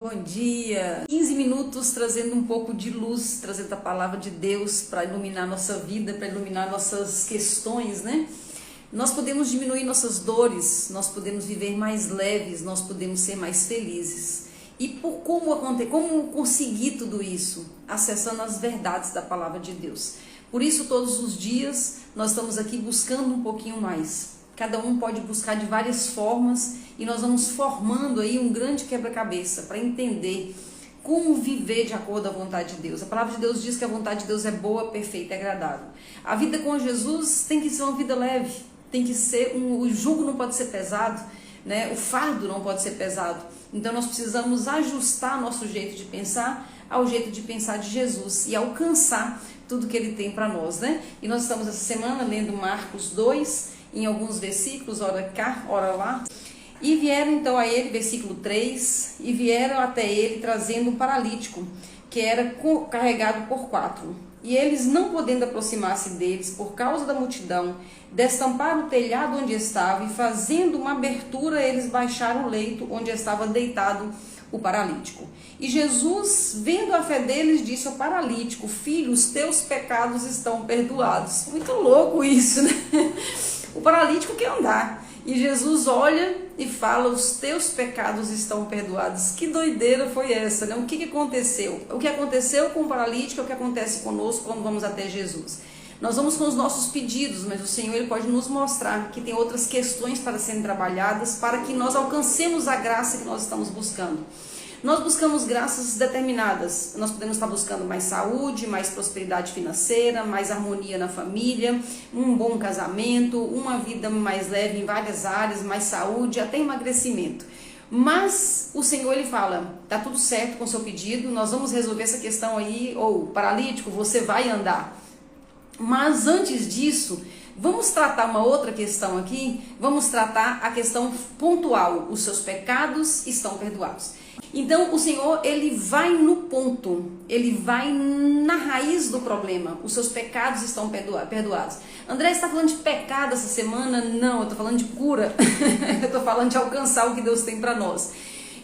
Bom dia! 15 minutos trazendo um pouco de luz, trazendo a palavra de Deus para iluminar nossa vida, para iluminar nossas questões, né? Nós podemos diminuir nossas dores, nós podemos viver mais leves, nós podemos ser mais felizes. E como conseguir tudo isso? Acessando as verdades da palavra de Deus. Por isso, todos os dias, nós estamos aqui buscando um pouquinho mais. Cada um pode buscar de várias formas e nós vamos formando aí um grande quebra-cabeça para entender como viver de acordo à vontade de Deus. A palavra de Deus diz que a vontade de Deus é boa, perfeita e agradável. A vida com Jesus tem que ser uma vida leve, tem que ser o jugo não pode ser pesado, né? O fardo não pode ser pesado. Então nós precisamos ajustar nosso jeito de pensar ao jeito de pensar de Jesus e alcançar tudo que ele tem para nós, né? E nós estamos essa semana lendo Marcos 2, em alguns versículos, ora cá, ora lá. E vieram então a ele, versículo 3, e vieram até ele trazendo um paralítico, que era carregado por 4. E eles, não podendo aproximar-se deles por causa da multidão, destamparam o telhado onde estava, e fazendo uma abertura, eles baixaram o leito onde estava deitado o paralítico. E Jesus, vendo a fé deles, disse ao paralítico: filho, os teus pecados estão perdoados. Muito louco isso, né? O paralítico quer andar. E Jesus olha e fala: os teus pecados estão perdoados. Que doideira foi essa, né? O que aconteceu? O que aconteceu com o paralítico é o que acontece conosco quando vamos até Jesus. Nós vamos com os nossos pedidos, mas o Senhor ele pode nos mostrar que tem outras questões para serem trabalhadas para que nós alcancemos a graça que nós estamos buscando. Nós buscamos graças determinadas. Nós podemos estar buscando mais saúde, mais prosperidade financeira, mais harmonia na família, um bom casamento, uma vida mais leve em várias áreas, mais saúde, até emagrecimento. Mas o Senhor ele fala: tá tudo certo com o seu pedido, nós vamos resolver essa questão aí, ou paralítico, você vai andar. Mas antes disso, vamos tratar uma outra questão aqui, vamos tratar a questão pontual: os seus pecados estão perdoados. Então o Senhor ele vai no ponto, ele vai na raiz do problema: os seus pecados estão perdoados. André, você está falando de pecado essa semana? Não, eu estou falando de cura, eu estou falando de alcançar o que Deus tem para nós.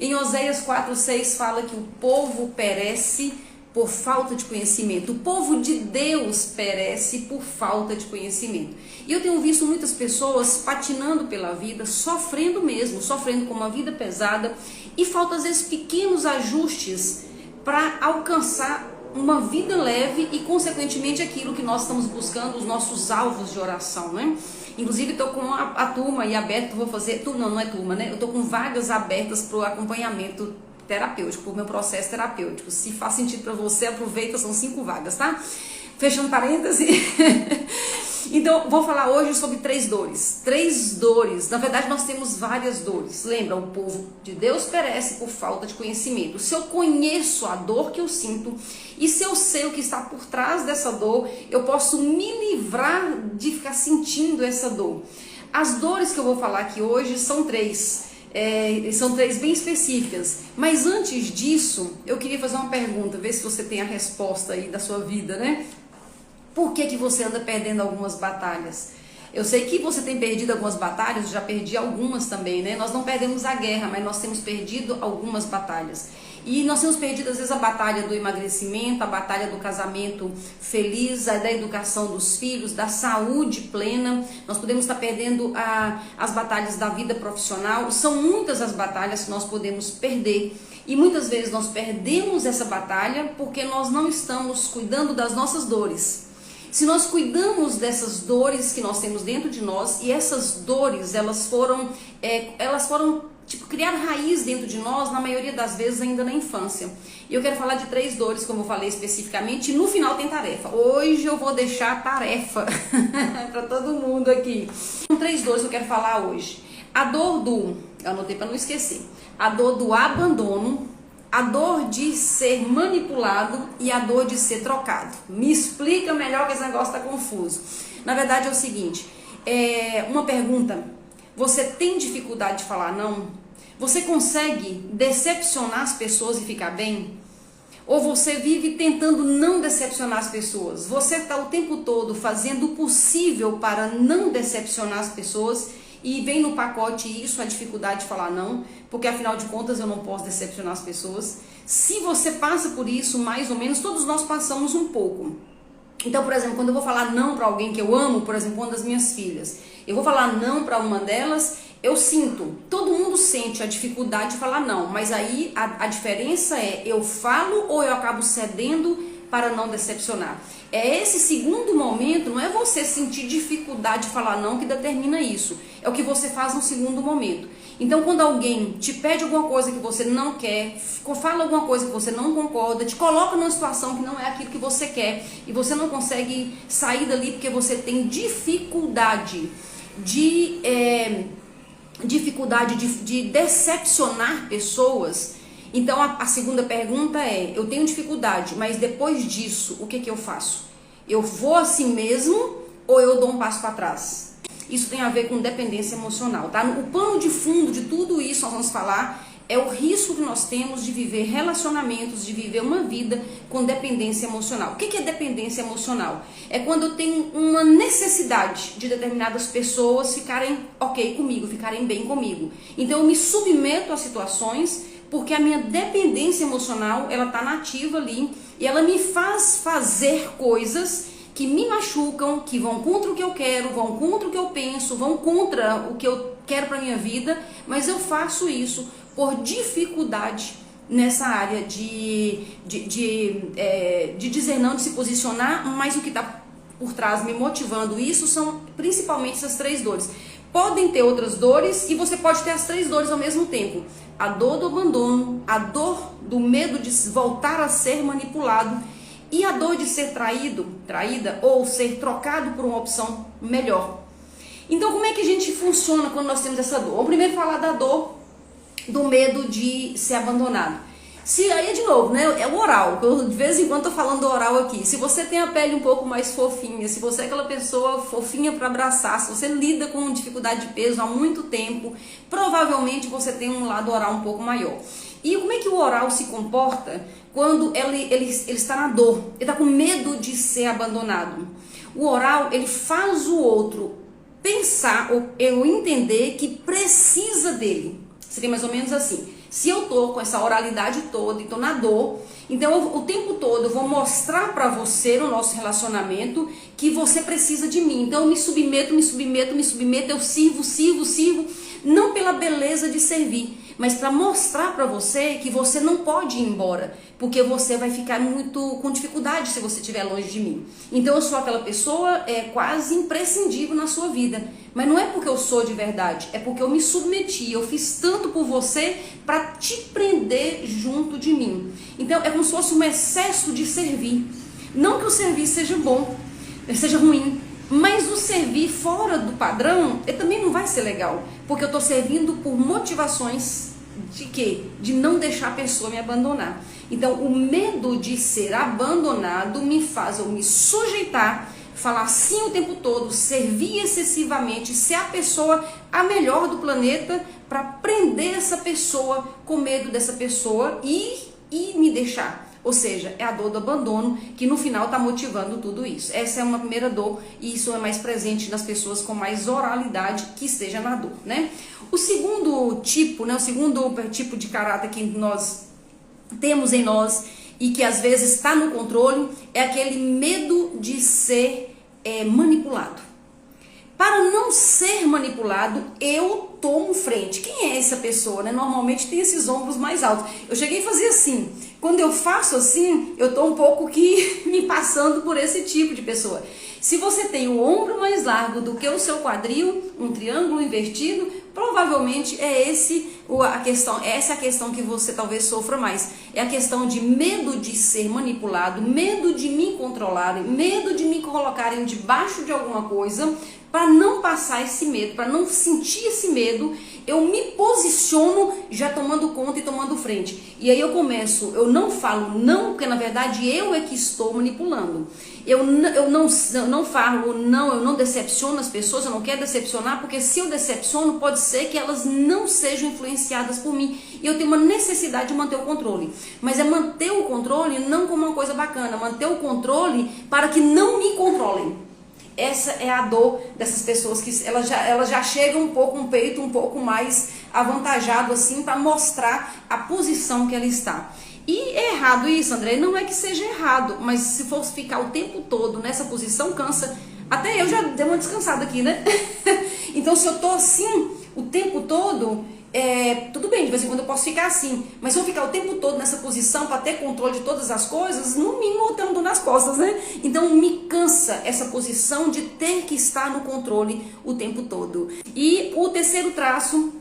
Em Oséias 4:6 fala que o povo perece por falta de conhecimento. O povo de Deus perece por falta de conhecimento. E eu tenho visto muitas pessoas patinando pela vida, sofrendo mesmo, sofrendo com uma vida pesada, e faltam às vezes pequenos ajustes para alcançar uma vida leve e consequentemente aquilo que nós estamos buscando, os nossos alvos de oração, né? Inclusive estou com a turma aí aberta, vou fazer, não é turma, né? Eu estou com vagas abertas para o acompanhamento terapêutico, para o meu processo terapêutico. Se faz sentido para você, aproveita, são 5 vagas, tá? Fechando parêntese. Então, vou falar hoje sobre 3 dores. 3 dores. Na verdade, nós temos várias dores. Lembra, o povo de Deus perece por falta de conhecimento. Se eu conheço a dor que eu sinto e se eu sei o que está por trás dessa dor, eu posso me livrar de ficar sentindo essa dor. As dores que eu vou falar aqui hoje são 3. São 3 bem específicas, mas antes disso eu queria fazer uma pergunta, ver se você tem a resposta aí da sua vida, né? Por que você anda perdendo algumas batalhas? Eu sei que você tem perdido algumas batalhas, eu já perdi algumas também, né? Nós não perdemos a guerra, mas nós temos perdido algumas batalhas. E nós temos perdido às vezes a batalha do emagrecimento, a batalha do casamento feliz, a da educação dos filhos, da saúde plena. Nós podemos estar perdendo as batalhas da vida profissional. São muitas as batalhas que nós podemos perder. E muitas vezes nós perdemos essa batalha porque nós não estamos cuidando das nossas dores. Se nós cuidamos dessas dores que nós temos dentro de nós, e essas dores, elas foram criar raiz dentro de nós, na maioria das vezes ainda na infância. E eu quero falar de 3 dores, como eu falei especificamente, e no final tem tarefa. Hoje eu vou deixar tarefa para todo mundo aqui. São 3 dores que eu quero falar hoje. A dor eu anotei para não esquecer, a dor do abandono, a dor de ser manipulado e a dor de ser trocado. Me explica melhor que esse negócio está confuso. Na verdade é o seguinte, uma pergunta: você tem dificuldade de falar não? Você consegue decepcionar as pessoas e ficar bem? Ou você vive tentando não decepcionar as pessoas? Você está o tempo todo fazendo o possível para não decepcionar as pessoas E vem no pacote isso, a dificuldade de falar não, porque afinal de contas eu não posso decepcionar as pessoas. Se você passa por isso, mais ou menos, todos nós passamos um pouco. Então, por exemplo, quando eu vou falar não para alguém que eu amo, por exemplo, uma das minhas filhas, eu vou falar não para uma delas, eu sinto, todo mundo sente a dificuldade de falar não, mas aí a diferença é eu falo ou eu acabo cedendo para não decepcionar. É esse segundo momento, não é você sentir dificuldade de falar não que determina isso, é o que você faz no segundo momento. Então, quando alguém te pede alguma coisa que você não quer, fala alguma coisa que você não concorda, te coloca numa situação que não é aquilo que você quer e você não consegue sair dali porque você tem dificuldade de decepcionar pessoas. Então a segunda pergunta é, eu tenho dificuldade, mas depois disso, o que eu faço? Eu vou assim mesmo ou eu dou um passo para trás? Isso tem a ver com dependência emocional, tá? O pano de fundo de tudo isso nós vamos falar é o risco que nós temos de viver relacionamentos, de viver uma vida com dependência emocional. O que é dependência emocional? É quando eu tenho uma necessidade de determinadas pessoas ficarem ok comigo, ficarem bem comigo. Então eu me submeto a situações porque a minha dependência emocional, ela tá nativa ali e ela me faz fazer coisas que me machucam, que vão contra o que eu quero, vão contra o que eu penso, vão contra o que eu quero para minha vida, mas eu faço isso por dificuldade nessa área de dizer não, de se posicionar, mas o que está por trás me motivando isso são principalmente essas três dores. Podem ter outras dores e você pode ter as três dores ao mesmo tempo. A dor do abandono, a dor do medo de voltar a ser manipulado e a dor de ser traída ou ser trocado por uma opção melhor. Então, como é que a gente funciona quando nós temos essa dor? Vamos primeiro falar da dor do medo de ser abandonado. Se aí, de novo, né, é o oral, eu de vez em quando tô falando do oral aqui. Se você tem a pele um pouco mais fofinha, se você é aquela pessoa fofinha para abraçar, se você lida com dificuldade de peso há muito tempo, provavelmente você tem um lado oral um pouco maior. E como é que o oral se comporta quando ele está na dor, ele está com medo de ser abandonado? O oral, ele faz o outro pensar ou eu entender que precisa dele. Seria mais ou menos assim. Se eu tô com essa oralidade toda e tô na dor, então o tempo todo eu vou mostrar para você no nosso relacionamento que você precisa de mim. Então eu me submeto, eu sirvo, não pela beleza de servir, mas para mostrar para você que você não pode ir embora, porque você vai ficar muito com dificuldade se você estiver longe de mim. Então eu sou aquela pessoa quase imprescindível na sua vida, mas não é porque eu sou de verdade, é porque eu me submeti, eu fiz tanto por você para te prender junto de mim. Então é como se fosse um excesso de servir. Não que o servir seja bom, seja ruim, mas o servir fora do padrão também não vai ser legal, porque eu estou servindo por motivações de quê? De não deixar a pessoa me abandonar. Então o medo de ser abandonado me faz eu me sujeitar, falar sim o tempo todo, servir excessivamente, ser a pessoa a melhor do planeta para prender essa pessoa com medo dessa pessoa e me deixar. Ou seja, é a dor do abandono que no final está motivando tudo isso. Essa é uma primeira dor e isso é mais presente nas pessoas com mais oralidade que esteja na dor, né? O segundo tipo, né, o segundo tipo de caráter que nós temos em nós e que às vezes está no controle é aquele medo de ser manipulado. Para não ser manipulado, eu tomo frente. Quem é essa pessoa, né? Normalmente tem esses ombros mais altos. Eu cheguei a fazer assim. Quando eu faço assim, eu tô um pouco que me passando por esse tipo de pessoa. Se você tem o ombro mais largo do que o seu quadril, um triângulo invertido, provavelmente essa é a questão que você talvez sofra mais. É a questão de medo de ser manipulado, medo de me controlarem, medo de me colocarem debaixo de alguma coisa. Para não passar esse medo, para não sentir esse medo, eu me posiciono já tomando conta e tomando frente. E aí eu não falo não, porque na verdade eu é que estou manipulando. Eu não falo não, eu não decepciono as pessoas, eu não quero decepcionar, porque se eu decepciono, pode ser que elas não sejam influenciadas por mim. E eu tenho uma necessidade de manter o controle. Mas é manter o controle não como uma coisa bacana, manter o controle para que não me controlem. Essa é a dor dessas pessoas, que ela já chega um pouco, um peito um pouco mais avantajado assim, para mostrar a posição que ela está. E é errado isso, André? Não é que seja errado, mas se fosse ficar o tempo todo nessa posição, cansa. Até eu já dei uma descansada aqui, né? Então, se eu tô assim o tempo todo, tudo bem, de vez em quando eu posso ficar assim, mas se eu ficar o tempo todo nessa posição para ter controle de todas as coisas, no mínimo eu tenho dor nas costas, né? Então, me cansa essa posição de ter que estar no controle o tempo todo. E o terceiro traço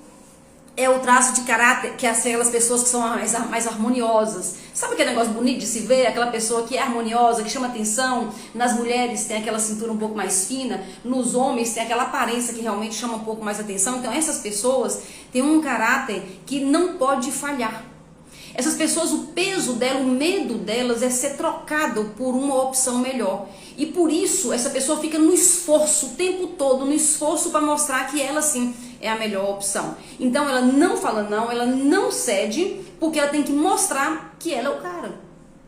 é o traço de caráter, que é aquelas pessoas que são mais harmoniosas. Sabe aquele negócio bonito de se ver? Aquela pessoa que é harmoniosa, que chama atenção. Nas mulheres tem aquela cintura um pouco mais fina. Nos homens tem aquela aparência que realmente chama um pouco mais atenção. Então essas pessoas têm um caráter que não pode falhar. Essas pessoas, o peso dela, o medo delas é ser trocado por uma opção melhor. E por isso essa pessoa fica no esforço o tempo todo, no esforço para mostrar que ela sim é a melhor opção. Então ela não fala não, ela não cede, porque ela tem que mostrar que ela é o cara,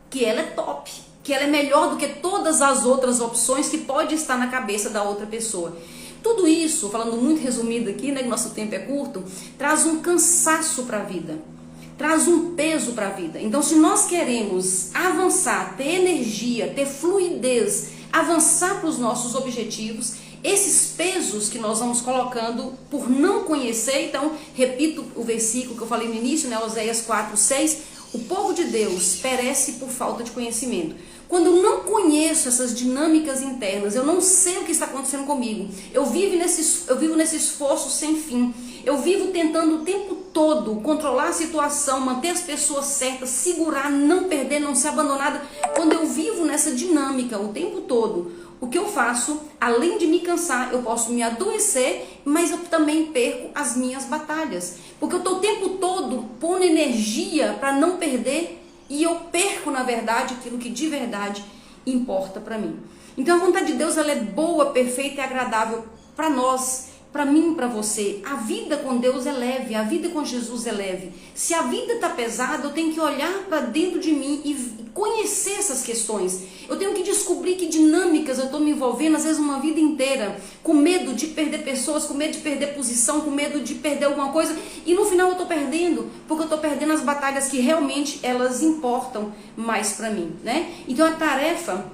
que ela é top, que ela é melhor do que todas as outras opções que pode estar na cabeça da outra pessoa. Tudo isso, falando muito resumido aqui, né, que nosso tempo é curto, traz um cansaço para a vida. Traz um peso para a vida. Então, se nós queremos avançar, ter energia, ter fluidez, avançar para os nossos objetivos, esses pesos que nós vamos colocando por não conhecer, então, repito o versículo que eu falei no início, né, Oséias 4:6, o povo de Deus perece por falta de conhecimento. Quando eu não conheço essas dinâmicas internas, eu não sei o que está acontecendo comigo, eu vivo nesse esforço sem fim, eu vivo tentando o tempo todo controlar a situação, manter as pessoas certas, segurar, não perder, não ser abandonada. Quando eu vivo nessa dinâmica o tempo todo, o que eu faço, além de me cansar, eu posso me adoecer, mas eu também perco as minhas batalhas. Porque eu estou o tempo todo pondo energia para não perder e eu perco, na verdade, aquilo que de verdade importa para mim. Então a vontade de Deus, ela é boa, perfeita e agradável para nós, para mim, para você. A vida com Deus é leve, a vida com Jesus é leve. Se a vida está pesada, eu tenho que olhar para dentro de mim e conhecer essas questões. Eu tenho que descobrir que dinâmicas eu estou me envolvendo, às vezes uma vida inteira, com medo de perder pessoas, com medo de perder posição, com medo de perder alguma coisa, e no final eu estou perdendo, porque eu estou perdendo as batalhas que realmente elas importam mais para mim, né? Então a tarefa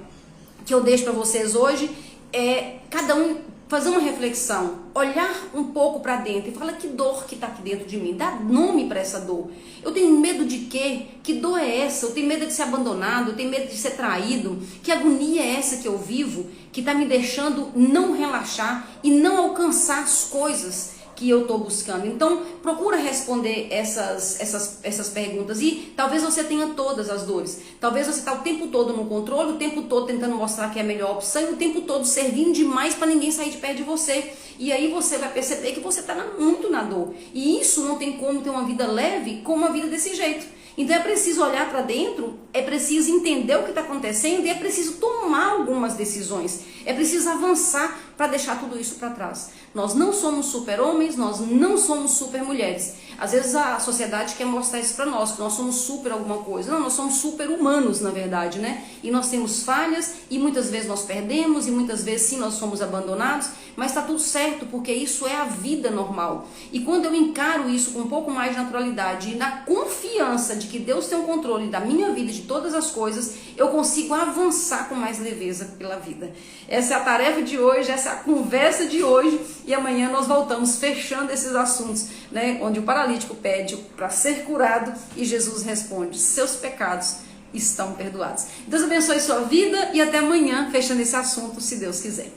que eu deixo para vocês hoje é cada um fazer uma reflexão, olhar um pouco para dentro e falar: que dor que está aqui dentro de mim, dá nome para essa dor. Eu tenho medo de quê? Que dor é essa? Eu tenho medo de ser abandonado, eu tenho medo de ser traído. Que agonia é essa que eu vivo, que está me deixando não relaxar e não alcançar as coisas que eu estou buscando? Então, procura responder essas perguntas. E talvez você tenha todas as dores. Talvez você está o tempo todo no controle, o tempo todo tentando mostrar que é a melhor opção, e o tempo todo servindo demais para ninguém sair de perto de você. E aí você vai perceber que você está muito na dor. E isso não tem como ter uma vida leve com uma vida desse jeito. Então é preciso olhar para dentro, é preciso entender o que está acontecendo e é preciso tomar algumas decisões. É preciso avançar para deixar tudo isso para trás. Nós não somos super-homens, nós não somos super-mulheres. Às vezes a sociedade quer mostrar isso para nós, que nós somos super alguma coisa. Não, nós somos super-humanos, na verdade, né? E nós temos falhas e muitas vezes nós perdemos e muitas vezes sim nós somos abandonados, mas está tudo certo, porque isso é a vida normal. E quando eu encaro isso com um pouco mais de naturalidade e na confiança de que Deus tem o controle da minha vida e de todas as coisas, eu consigo avançar com mais leveza pela vida. Essa é a tarefa de hoje, essa é a conversa de hoje, e amanhã nós voltamos fechando esses assuntos, né, onde o paralítico pede para ser curado e Jesus responde: seus pecados estão perdoados. Deus abençoe sua vida e até amanhã, fechando esse assunto, se Deus quiser.